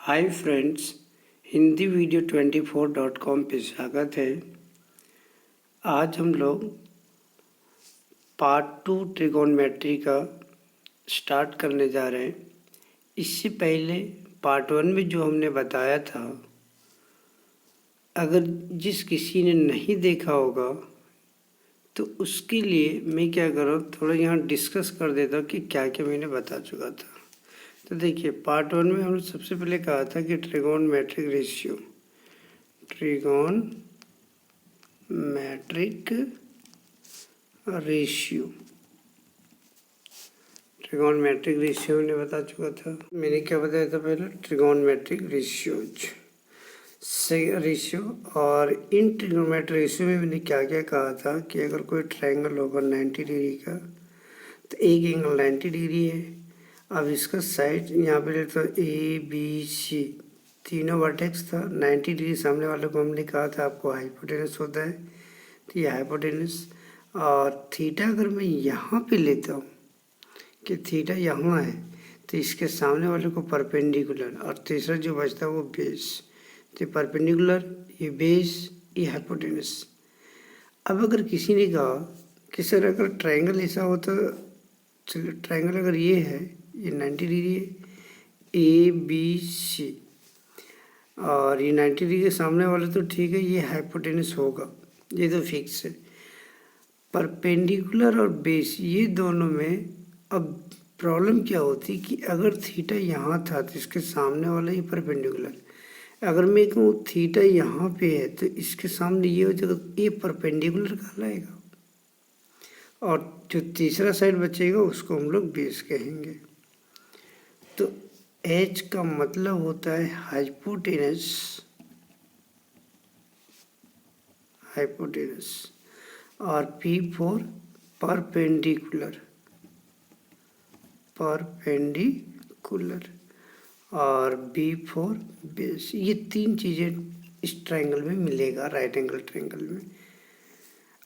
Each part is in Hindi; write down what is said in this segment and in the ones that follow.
Hi friends, Hindi video 24.com पे स्वागत है। आज हम लोग पार्ट 2 ट्रिगोनमेट्री का स्टार्ट करने जा रहे हैं। इससे पहले पार्ट 1 में जो हमने बताया था, अगर जिस किसी ने नहीं देखा होगा तो उसके लिए मैं क्या कर रहा हूँ, थोड़ा यहाँ डिस्कस कर देता हूँ कि क्या क्या मैंने बता चुका था। तो देखिए, पार्ट 1 में हमने सबसे पहले कहा था कि ट्रिगोनमेट्रिक रेशियो ट्रिगोनमेट्रिक रेशियो मैंने बता चुका था। मैंने क्या बताया था पहले? Trigonometric ratio. और इन ट्रिगोनमेट्रिक रेशियो में मैंने क्या क्या कहा था कि अगर कोई ट्रायंगल होगा 90 डिग्री का, तो एक एंगल 90 डिग्री है। अब इसका साइड यहाँ पे लेते ABC, तीनों वर्टेक्स था। 90 डिग्री सामने वाले को हमने कहा था आपको हाइपोटेनस होता है, तो ये हाइपोटेनस। और थीटा अगर मैं यहाँ पे लेता हूँ कि थीटा यहाँ है, तो इसके सामने वाले को परपेंडिकुलर, और तीसरा जो बचता है वो बेस। तो परपेंडिकुलर, ये बेस, ये हाइपोटेनस। अब अगर किसी ने कहा कि सर अगर ट्रायंगल ऐसा होता, चलो ट्रायंगल अगर ये है, ये 90 डिग्री है, ABC, और ये 90 डिग्री के सामने वाला, तो ठीक है, ये हाइपोटेनस होगा, ये तो फिक्स है। परपेंडिकुलर और बेस, ये दोनों में अब प्रॉब्लम क्या होती कि अगर थीटा यहाँ था तो इसके सामने वाला ही परपेंडिकुलर। अगर मैं कहूँ थीटा यहाँ पे है तो इसके सामने ये हो जाएगा, ये परपेंडिकुलर कहलाएगा, और जो तीसरा साइड बचेगा उसको हम लोग बेस कहेंगे। तो H का मतलब होता है हाइपोटेनस, और P फॉर परपेंडिकुलर, और B फॉर बेस। ये तीन चीज़ें इस ट्रायंगल में मिलेगा, राइट एंगल ट्रायंगल में।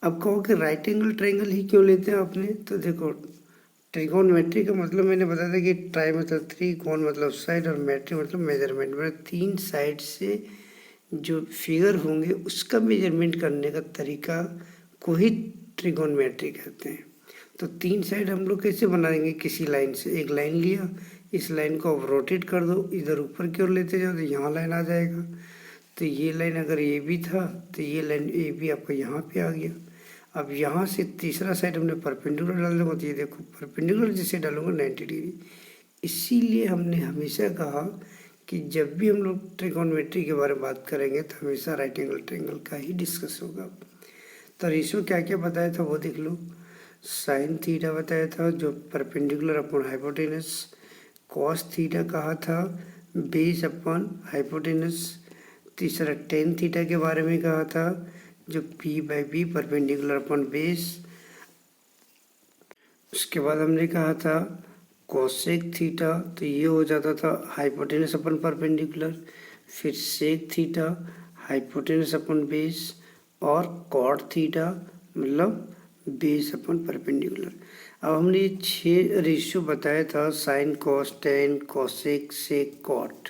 अब कहो कि राइट एंगल ट्रायंगल ही क्यों लेते हैं आपने? तो देखो, ट्रिगोनमेट्री का मतलब मैंने बताया था कि ट्राई मतलब थ्री, कोण मतलब साइड, और मेट्री मतलब मेजरमेंट। मतलब तीन साइड से जो फिगर होंगे उसका मेजरमेंट करने का तरीका को ही ट्रिगोनमेट्री कहते हैं। तो तीन साइड हम लोग कैसे बनाएंगे? किसी लाइन से एक लाइन लिया, इस लाइन को अब रोटेट कर दो, इधर ऊपर की ओर लेते जाओ तो यहाँ लाइन आ जाएगा। तो ये लाइन अगर ए बी था तो ये लाइन ए बी आपका यहाँ पे आ गया। अब यहाँ से तीसरा साइड हमने परपेंडिकुलर डाल दूँगा, तो ये देखो परपेंडिकुलर जैसे डालूंगा 90 डिग्री। इसीलिए हमने हमेशा कहा कि जब भी हम लोग ट्रिगोनमेट्री के बारे में बात करेंगे तो हमेशा राइट एंगल ट्रायंगल का ही डिस्कस होगा। तो रेशियो क्या क्या बताया था वो देख लो। साइन थीटा बताया था जो perpendicular upon hypotenuse, cos theta कहा था बेस अपॉन हाइपोटेनस, तीसरा टेन थीटा के बारे में कहा था जो P/B परपेंडिकुलर अपॉन बेस। उसके बाद हमने कहा था कोसेक थीटा, तो ये हो जाता था हाइपोटेनस अपन परपेंडिकुलर, फिर sec theta hypotenuse upon base, और कॉट थीटा मतलब बेस अपन परपेंडिकुलर। अब हमने ये 6 रेशियो बताया था, sine, cos, tan, cosec, sec, cot.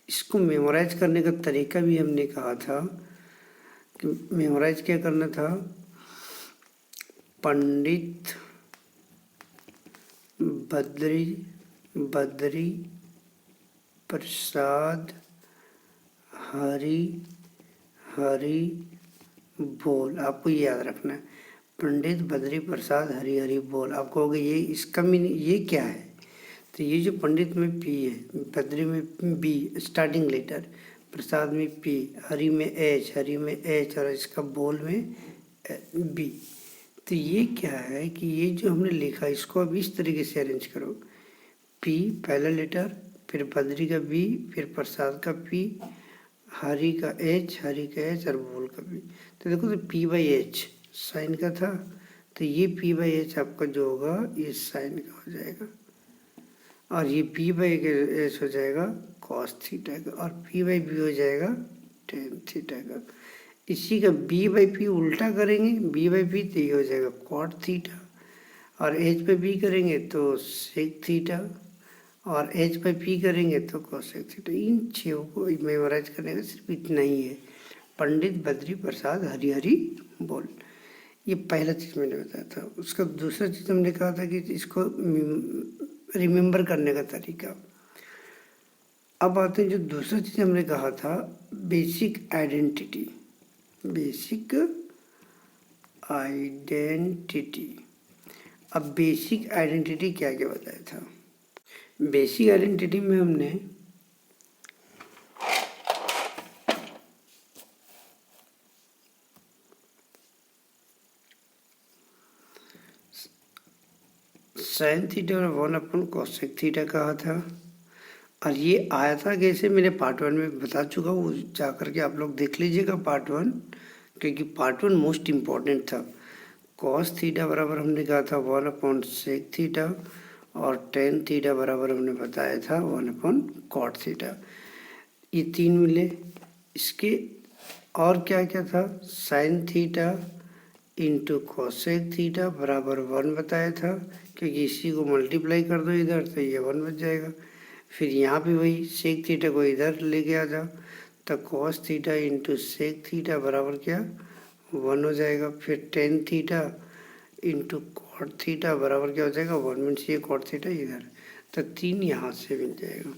इसको मेमोराइज करने का तरीका भी हमने कहा था कि मेमोराइज क्या करना था। पंडित बद्री प्रसाद हरि बोल, आपको ये याद रखना है। पंडित बद्री प्रसाद हरि बोल। आप कहोगे ये इसका मीनिंग ये क्या है? तो ये जो पंडित में P है, बद्री में B स्टार्टिंग लेटर, प्रसाद में P, हरि में H, और इसका बोल में B। तो ये क्या है कि ये जो हमने लिखा इसको अब इस तरीके से अरेंज करो। P पहला लेटर, फिर बद्री का B, फिर प्रसाद का P, हरि का H, और बोल का B। तो देखो, तो P/H साइन का था, तो ये P/H आपका जो होगा ये साइन का हो जाएगा, और ये P/H हो जाएगा कॉस थीटा का, और P/B हो जाएगा टेन थीटा का। इसी का B/P उल्टा करेंगे, B/P तो ये हो जाएगा कॉट थीटा, और H पे B करेंगे तो सेक थीटा, और एच बाई पी करेंगे तो कोसेक थीटा। इन छः को मेमोराइज करने का सिर्फ इतना ही है। पंडित बद्री प्रसाद हरी हरी बोल, ये पहला चीज़ मैंने बताया था। उसका दूसरा चीज़ हमने कहा था कि इसको रिमेंबर करने का तरीका। अब आते हैं जो दूसरा चीज़ हमने कहा था, बेसिक आइडेंटिटी। Basic identity. अब बेसिक आइडेंटिटी क्या क्या बताया था? बेसिक आइडेंटिटी में हमने साइन थीटा और 1 कोसेक थीटा कहा था। और ये आया था कैसे, मैंने पार्ट 1 में बता चुका हूँ, जा करके आप लोग देख लीजिएगा पार्ट 1, क्योंकि पार्ट 1 मोस्ट इम्पॉर्टेंट था। कॉस थीटा बराबर हमने कहा था 1/सेक थीटा, और टेन थीटा बराबर हमने बताया था 1/कॉट थीटा। ये तीन मिले। इसके और क्या क्या था, sine theta into cosec theta बराबर 1 बताया था, क्योंकि इसी को मल्टीप्लाई कर दो इधर तो ये 1 बच जाएगा। फिर यहाँ पे वही सेक थीटा को इधर लेके आ जाओ तो cos theta into sec theta बराबर क्या 1 हो जाएगा। फिर tan theta into cot theta बराबर क्या हो जाएगा 1, मीन्स ये कॉट थीटा इधर, तो 3 यहाँ से मिल जाएगा।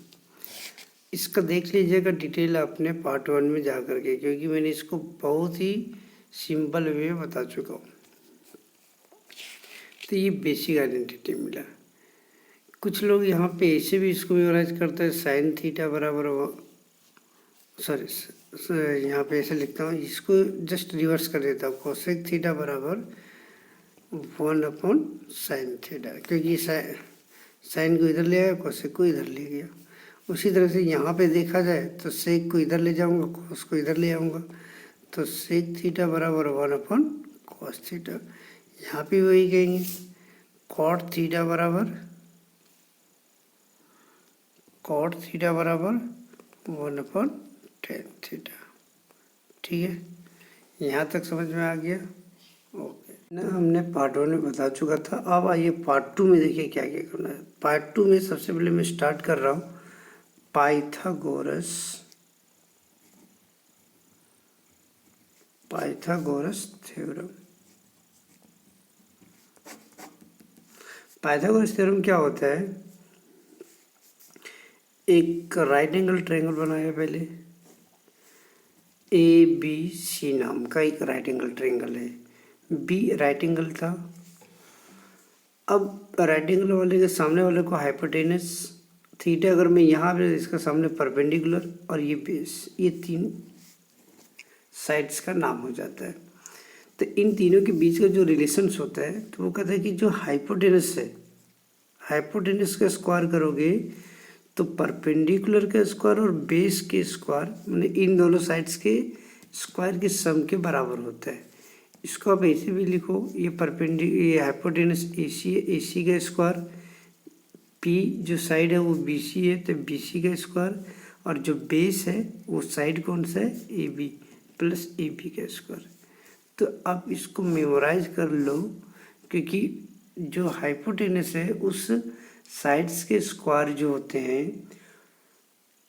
इसका देख लीजिएगा डिटेल अपने पार्ट 1 में जा करके, क्योंकि मैंने इसको बहुत ही सिंपल वे में बता चुका हूँ। तो ये बेसिक आइडेंटिटी मिला। कुछ लोग यहाँ पे ऐसे भी इसको मेमोराइज करते हैं, साइन थीटा बराबर सॉरी यहाँ पे ऐसे लिखता हूँ, इसको जस्ट रिवर्स कर देता हूँ, कोसेक थीटा बराबर 1/साइन थीटा, क्योंकि साइन को इधर ले आया, कोसेक को इधर ले गया। उसी तरह से यहाँ पे देखा जाए तो सेक को इधर ले जाऊँगा, कोस को इधर ले आऊँगा, तो सेक थीटा बराबर 1/कॉस थीटा। यहाँ पे वही कहेंगे, कॉट थीटा बराबर 1/tan थीटा। ठीक है, यहाँ तक समझ में आ गया? ओके ना, हमने पार्ट 1 में बता चुका था। अब आइए पार्ट 2 में देखिए क्या क्या करना है। पार्ट 2 में सबसे पहले मैं स्टार्ट कर रहा हूँ पाइथागोरस थ्योरम। पाइथागोरस थ्योरम क्या होता है, एक राइट एंगल ट्रायंगल बनाया पहले, ABC नाम का एक राइट एंगल ट्रायंगल है, B राइट एंगल था। अब राइट एंगल वाले के सामने वाले को हाइपोटेनस थीटा, अगर मैं यहाँ पे इसका सामने परपेंडिकुलर और ये बेस, ये 3 साइड्स का नाम हो जाता है। तो इन तीनों के बीच का जो रिलेशंस होता है, तो वो कहता है कि जो हाइपोटेनस है, हाइपोटेनस का स्क्वायर करोगे तो परपेंडिकुलर का स्क्वायर और बेस के स्क्वायर, मतलब इन दोनों साइड्स के स्क्वायर के सम के बराबर होता है। इसको आप ऐसे भी लिखो, ये हाइपोटेनस AC है, AC का स्क्वायर, P जो साइड है वो BC है तो BC का स्क्वायर, और जो बेस है वो साइड कौन सा है AB प्लस AB का स्क्वायर। तो आप इसको मेमोराइज कर लो, क्योंकि जो हाइपोटेनस है उस साइड्स के स्क्वायर जो होते हैं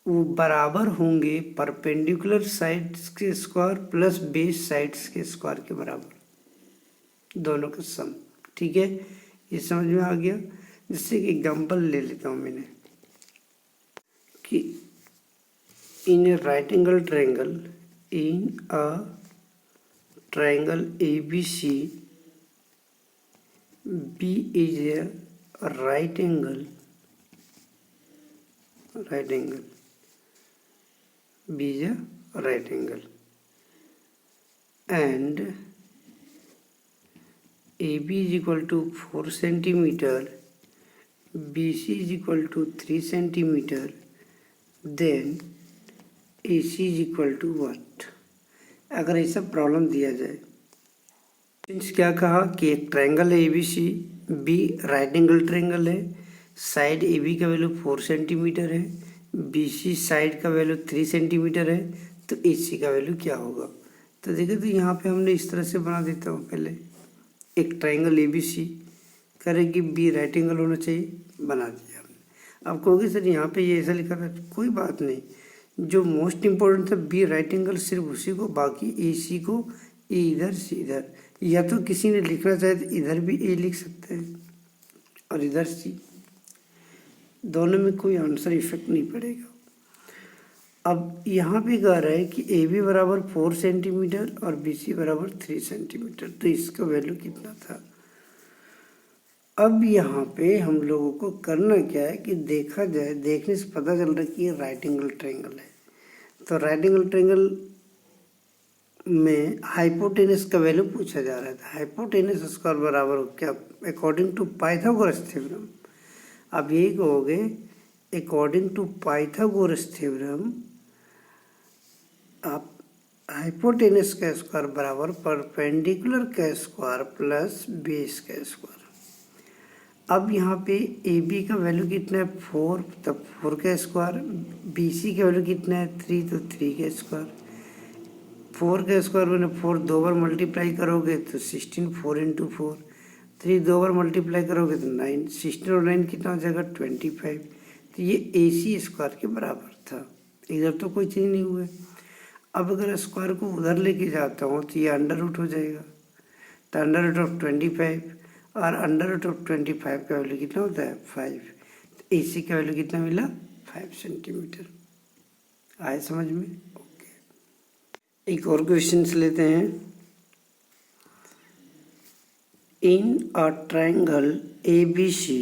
वो बराबर होंगे परपेंडिकुलर साइड्स के स्क्वायर प्लस बेस साइड्स के स्क्वायर के बराबर, दोनों का सम। ठीक है, ये समझ में आ गया। जैसे कि एग्जांपल ले लेता हूँ मैंने कि इन ए right angle triangle, in a triangle ABC, B is a right angle, B is a right angle, and AB is equal to 4 centimeter, BC is equal to 3 centimeter, then AC is equal to what? अगर ऐसा प्रॉब्लम दिया जाए, मीन्स क्या कहा कि एक ट्रायंगल है ABC, B right angle triangle है, साइड AB का वैल्यू 4 सेंटीमीटर है, BC साइड का वैल्यू 3 सेंटीमीटर है, तो AC का वैल्यू क्या होगा। तो देखिए, तो यहाँ पे हमने इस तरह से बना देता हूँ, पहले एक ट्रायंगल ABC करें कि B राइट एंगल होना चाहिए, बना दिया हमने। अब कहोगे सर यहाँ पे ये ऐसा लिखा था, कोई बात नहीं, जो मोस्ट इम्पोर्टेंट था बी राइट एंगल सिर्फ उसी को, बाकी ए सी को, ए इधर सी इधर, या तो किसी ने लिखना चाहे तो इधर भी ए लिख सकते हैं और इधर सी, दोनों में कोई आंसर इफेक्ट नहीं पड़ेगा। अब यहाँ पे कह रहा है कि ए बी बराबर 4 सेंटीमीटर और बी सी बराबर 3 सेंटीमीटर, तो इसका वैल्यू कितना था। अब यहाँ पे हम लोगों को करना क्या है कि देखा जाए, देखने से पता चल रहा है कि ये राइट एंगल ट्रायंगल है। तो राइट एंगल ट्रायंगल में हाइपोटेनस का वैल्यू पूछा जा रहा था। हाइपोटेनस स्क्वायर बराबर क्या, अकॉर्डिंग टू पाइथागोरस थ्योरम। अब यही कहोगे अकॉर्डिंग टू पाइथागोरस थ्योरम, आप हाइपोटेनस का स्क्वायर बराबर परपेंडिकुलर का स्क्वायर प्लस बेस का स्क्वायर। अब यहाँ पे ए बी का वैल्यू कितना है 4, तब 4 का स्क्वायर, बी सी का वैल्यू कितना है 3, तो 3 का स्क्वायर। 4 का स्क्वायर मैंने 4 दो बार मल्टीप्लाई करोगे तो 16, 4 इंटू 4, 3 दो बार मल्टीप्लाई करोगे तो 9, 16 और 9 कितना हो जाएगा 25। तो ये ए सी स्क्वायर के बराबर था, इधर तो कोई चीज़ नहीं हुआ। अब अगर स्क्वायर को उधर लेके जाता हूँ तो ये अंडर रूट हो जाएगा, तो अंडर रूट ऑफ 25 और अंडर रूट ऑफ 25 का वैल्यू कितना होता है 5, तो ए सी का वैल्यू कितना मिला 5 सेंटीमीटर। आए समझ में? ओके, एक और क्वेश्चन लेते हैं। In a triangle A B C,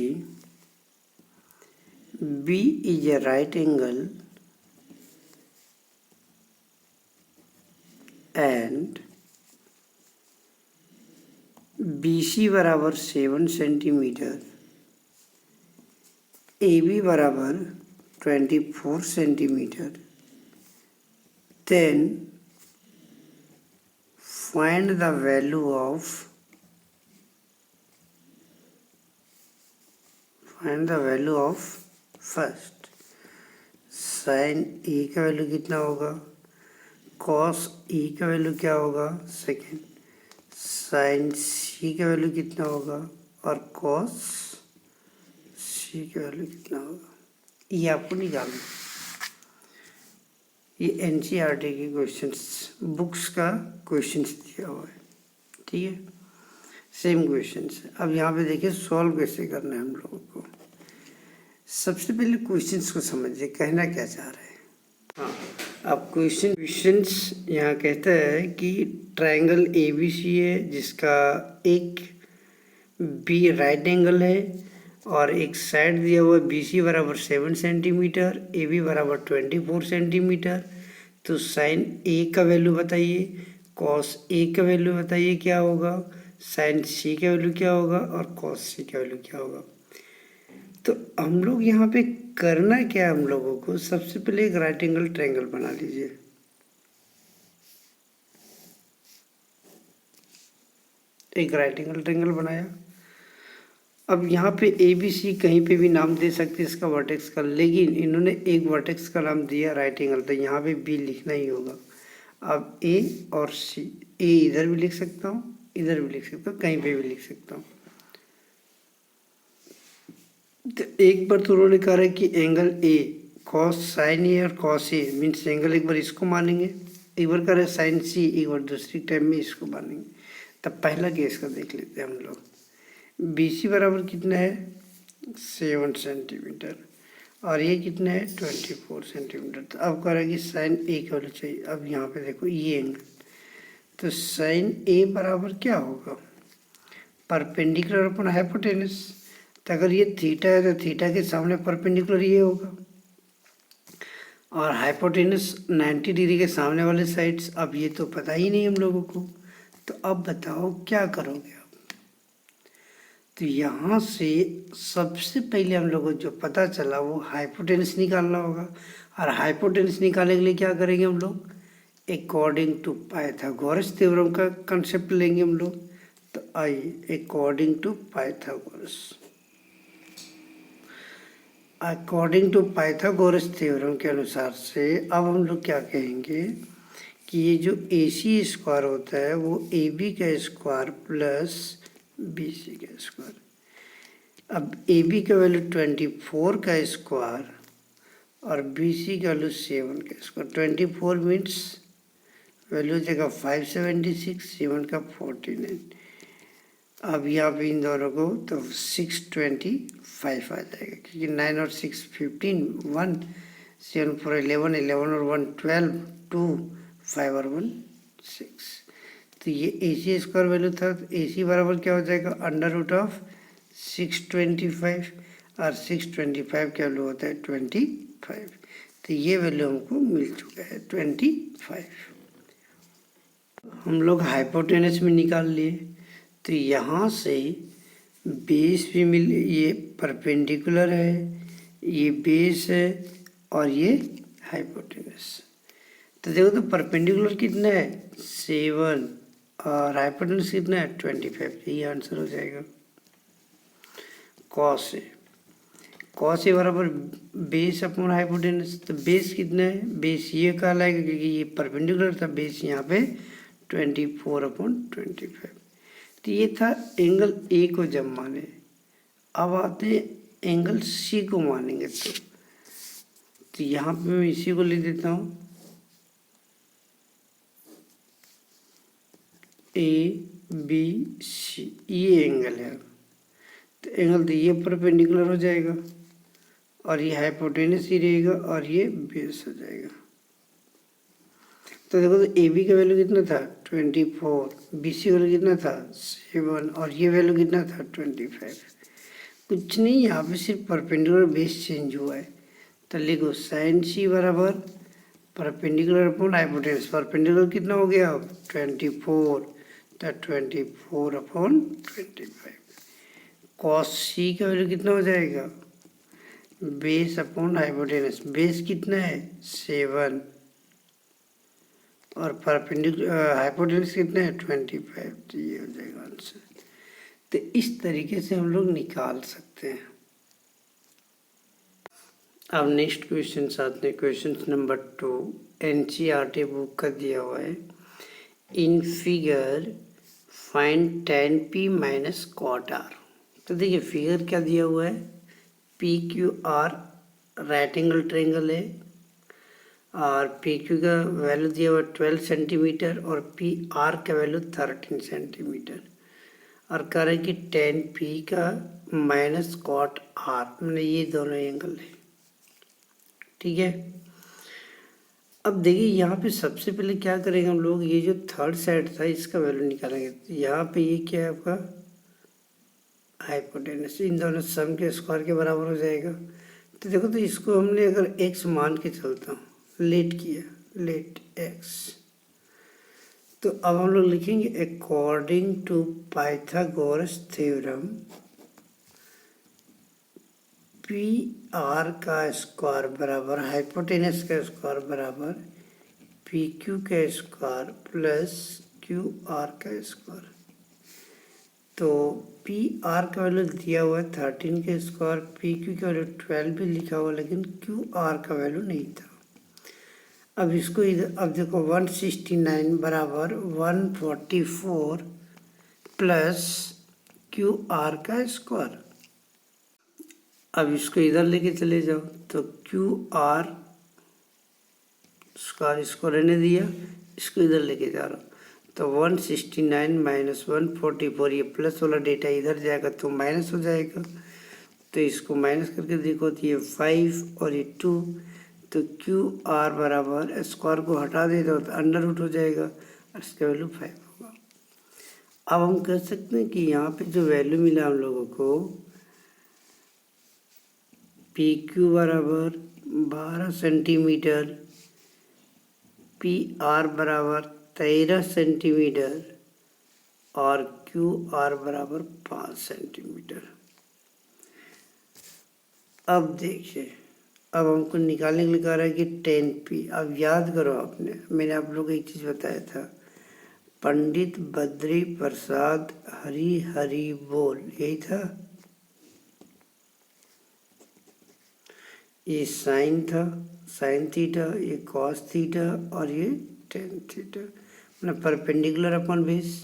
B is a right angle and B C बराबर 7 सेंटीमीटर, ए बी बराबर 24 centimetre, then find the value of first. Sine A का वैल्यू कितना होगा, कॉस ए का वैल्यू क्या होगा सेकेंड, साइन सी का वैल्यू कितना होगा और कॉस सी का वैल्यू कितना होगा, ये आपको निकालना। ये एनसीईआरटी के क्वेश्चंस, बुक्स का क्वेश्चंस दिया हुआ है, ठीक है, सेम क्वेश्चंस। अब यहाँ पे देखिए सॉल्व कैसे करना है हम लोगों को। सबसे पहले क्वेश्चंस को समझिए, कहना क्या चाह रहे हैं। हाँ, अब क्वेश्चंस यहाँ कहता है कि ट्रायंगल ए बी सी है जिसका एक बी राइट एंगल है और एक साइड दिया हुआ बी सी बराबर 7 सेंटीमीटर, ए बी बराबर 24 सेंटीमीटर। तो साइन ए का वैल्यू बताइए, कॉस ए का वैल्यू बताइए क्या होगा, साइन सी का वैल्यू क्या होगा और कॉस सी का वैल्यू क्या होगा। तो हम लोग यहाँ पे करना क्या है, हम लोगों को सबसे पहले एक राइट एंगल ट्रायंगल बना लीजिए। एक राइट एंगल ट्रायंगल बनाया। अब यहाँ पे ए बी सी कहीं पे भी नाम दे सकते हैं इसका वर्टेक्स का, लेकिन इन्होंने एक वर्टेक्स का नाम दिया राइट एंगल, तो यहाँ पे बी लिखना ही होगा। अब ए और सी, ए इधर भी लिख सकता हूँ, इधर भी लिख सकता हूँ, कहीं पे भी लिख सकता हूँ। तो एक बार तो उन्होंने कहा है कि एंगल ए कॉस साइन ए और कॉस ए मीन्स एंगल, एक बार इसको मानेंगे, एक बार कह रहे साइन सी, एक बार दूसरी टाइम में इसको मानेंगे। तब पहला केस का देख लेते हैं हम लोग। बी सी बराबर कितना है 7 सेंटीमीटर और ये कितना है 24 सेंटीमीटर। तो अब कह रहा है कि साइन ए का वैल्यू चाहिए। अब यहाँ पे देखो ये एंगल, तो साइन ए बराबर क्या होगा परपेंडिकुलर अपॉन हाइपोटेनस। तो अगर ये थीटा है तो थीटा के सामने परपेंडिकुलर ये होगा और हाइपोटेनस 90 डिग्री के सामने वाले साइड्स। अब ये तो पता ही नहीं हम लोगों को, तो अब बताओ क्या करोगे आप। तो यहाँ से सबसे पहले हम लोगों को जो पता चला वो हाइपोटेनस निकालना होगा, और हाइपोटेनस निकालने के लिए क्या करेंगे हम लोग, अकॉर्डिंग टू पाइथागोरस थ्योरम का कंसेप्ट लेंगे हम लोग। तो आइए अकॉर्डिंग टू पाइथागोरस थ्योरम के अनुसार से अब हम लोग क्या कहेंगे कि ये जो ए सी स्क्वायर होता है वो ए बी का स्क्वायर प्लस बी सी का स्क्वायर। अब ए बी का वैल्यू 24 का स्क्वायर और बी सी का वैल्यू 7 का स्क्वायर। 24 मीन्स वैल्यू देगा 576, 7 का 49। अब यहाँ पे इन दोनों को तो 625 आ जाएगा, क्योंकि 9 और 6 15, 1 7 4 11, 11 और 1 12, 2 5 और 1 6। तो ये ए सी स्क्वायर वैल्यू था। तो ए सी बराबर क्या हो जाएगा, अंडर रूट ऑफ 625, और 625 क्या वैल्यू होता है 25। तो ये वैल्यू हमको मिल चुका है 25। हम लोग हाइपोटेनस में निकाल लिए। तो यहाँ से बेस भी मिल, ये परपेंडिकुलर है, ये बेस है और ये हाइपोटेनस। तो देखो तो परपेंडिकुलर कितना है 7 और हाइपोटेनस कितना है 25। ये आंसर हो जाएगा। कॉस है, कॉस ए बराबर बेस अपॉन हाइपोटेनस। तो बेस कितना है, बेस ये कहलाएगा क्योंकि ये परपेंडिकुलर था, बेस यहाँ पे 24/25। तो ये था एंगल ए को जब माने। अब आते हैं एंगल सी को मानेंगे। तो यहाँ पे मैं इसी को लिख देता हूँ, ए बी सी, ये एंगल है। तो एंगल तो ये परपेंडिकुलर हो जाएगा और ये हाइपोटेनस ही रहेगा और ये बेस हो जाएगा। तो देखो तो ए बी का वैल्यू कितना था 24, बी सी वैल्यू कितना था 7 और ये वैल्यू कितना था 25। कुछ नहीं, यहाँ पे सिर्फ परपेंडिकुलर बेस चेंज हुआ है। तो लिखो साइन सी बराबर परपेंडिकुलर अपॉन हाइपोटेनस। परपेंडिकुलर कितना हो गया अब 24, तो 24/25। कॉस सी का वैल्यू कितना हो जाएगा, बेस अपॉन हाइपोटेनस। बेस कितना है 7 और परपेंडिकुलर हाइपोटेनस कितना है 25। तो ये हो जाएगा आंसर। तो इस तरीके से हम लोग निकाल सकते हैं। अब नेक्स्ट क्वेश्चन आते हैं, क्वेश्चन नंबर 2 एनसीईआरटी बुक का दिया हुआ है। In figure find tan p minus cot R. तो देखिए फिगर क्या दिया हुआ है, P Q R right angle triangle है और पी क्यू का वैल्यू दिया हुआ 12 सेंटीमीटर और पी आर का वैल्यू 13 सेंटीमीटर और कह रहे हैं कि tan p का माइनस कॉट आर, मैंने ये दोनों एंगल है। ठीक है, अब देखिए यहाँ पे सबसे पहले क्या करेंगे हम लोग, ये जो थर्ड साइड था इसका वैल्यू निकालेंगे। तो यहाँ पे ये क्या है आपका हाइपोटेनस, इन दोनों सम के स्क्वायर के बराबर हो जाएगा। तो देखो तो इसको हमने अगर x मान के चलता हूँ, लेट किया, लेट x, तो अब हम लोग लिखेंगे according to Pythagoras theorem P R का स्क्वायर बराबर हाइपोटेनस का स्क्वायर बराबर पी क्यू का स्क्वायर प्लस क्यू आर का स्क्वायर। तो पी आर का वैल्यू दिया हुआ है 13 के स्क्वायर, पी क्यू का वैल्यू 12 भी लिखा हुआ, लेकिन क्यू आर का वैल्यू नहीं था। अब इसको इधर, अब देखो 169 बराबर 144 प्लस क्यू आर का स्क्वायर। अब इसको इधर लेके चले जाओ, तो क्यू आर स्क्वायर इसको रहने दिया, इसको इधर लेके जा रहा हूँ। तो 169 माइनस 144, ये प्लस वाला डेटा इधर जाएगा तो माइनस हो जाएगा। तो इसको माइनस करके देखो तो ये 5 और ये 2, तो क्यू आर बराबर स्क्वायर को हटा दे दो तो अंडर रूट हो जाएगा और इसका वैल्यू 5 होगा। अब हम कह सकते हैं कि यहाँ पे जो वैल्यू मिला हम लोगों को, पी क्यू बराबर 12 सेंटीमीटर, पी आर बराबर 13 सेंटीमीटर और क्यू आर बराबर 5 सेंटीमीटर। अब देखिए, अब हमको निकालने के लिए कह रहा है कि tan p। अब याद करो, आपने, मैंने आप लोग को एक चीज़ बताया था, पंडित बद्री प्रसाद हरी हरी बोल, यही था। ये साइन था, साइन थीटा, ये कॉस थीटा और ये टेन थीटा, मतलब परपेंडिकुलर अपॉन बेस।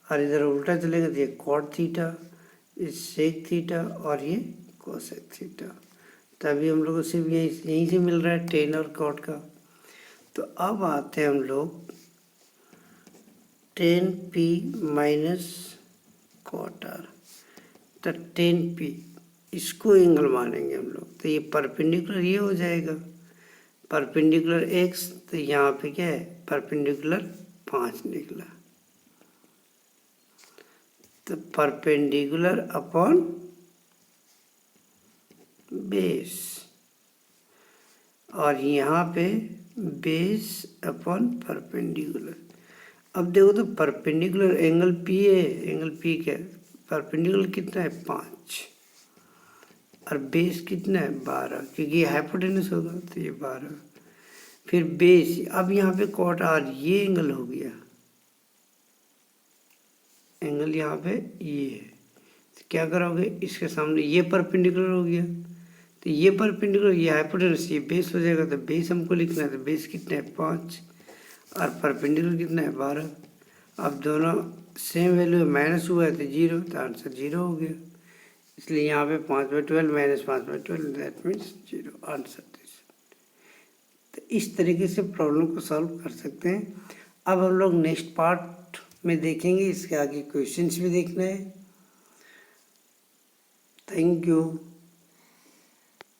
और इधर उल्टा चलेगा तो ये कॉट थीटा, ये सेक थीटा और ये कोसेक थीटा। तभी हम लोग को सिर्फ यहीं से मिल रहा है टेन और कॉट का। तो अब आते हैं हम लोग tan P minus cot R. तो टेन पी इसको एंगल मानेंगे हम लोग, तो ये परपेंडिकुलर ये हो जाएगा परपेंडिकुलर एक्स, तो यहाँ पे क्या है परपेंडिकुलर 5 निकला। तो परपेंडिकुलर अपॉन बेस, और यहाँ पे बेस अपॉन परपेंडिकुलर। अब देखो तो परपेंडिकुलर एंगल पी है, एंगल पी क्या है, परपेंडिकुलर कितना है 5 और बेस कितना है 12, क्योंकि ये हाइपोटेनस होगा तो ये 12। फिर बेस, अब यहाँ पे कॉट आर ये एंगल हो गया, एंगल यहाँ पे ये है, तो क्या करोगे इसके सामने ये परपेंडिकुलर हो गया, तो ये परपेंडिकुलर ये हाइपोटेनस ये बेस हो जाएगा। तो बेस हमको लिखना है, तो बेस कितना है 5 और परपेंडिकुलर कितना है 12। अब दोनों सेम वैल्यू माइनस हुआ है तो 0, तो आंसर 0 हो गया। इसलिए यहाँ पे 5/12 minus 5/12 that means 0 answer this. तो इस तरीके से प्रॉब्लम को सॉल्व कर सकते हैं। अब हम लोग नेक्स्ट पार्ट में देखेंगे, इसके आगे क्वेश्चंस भी देखना है। Thank you.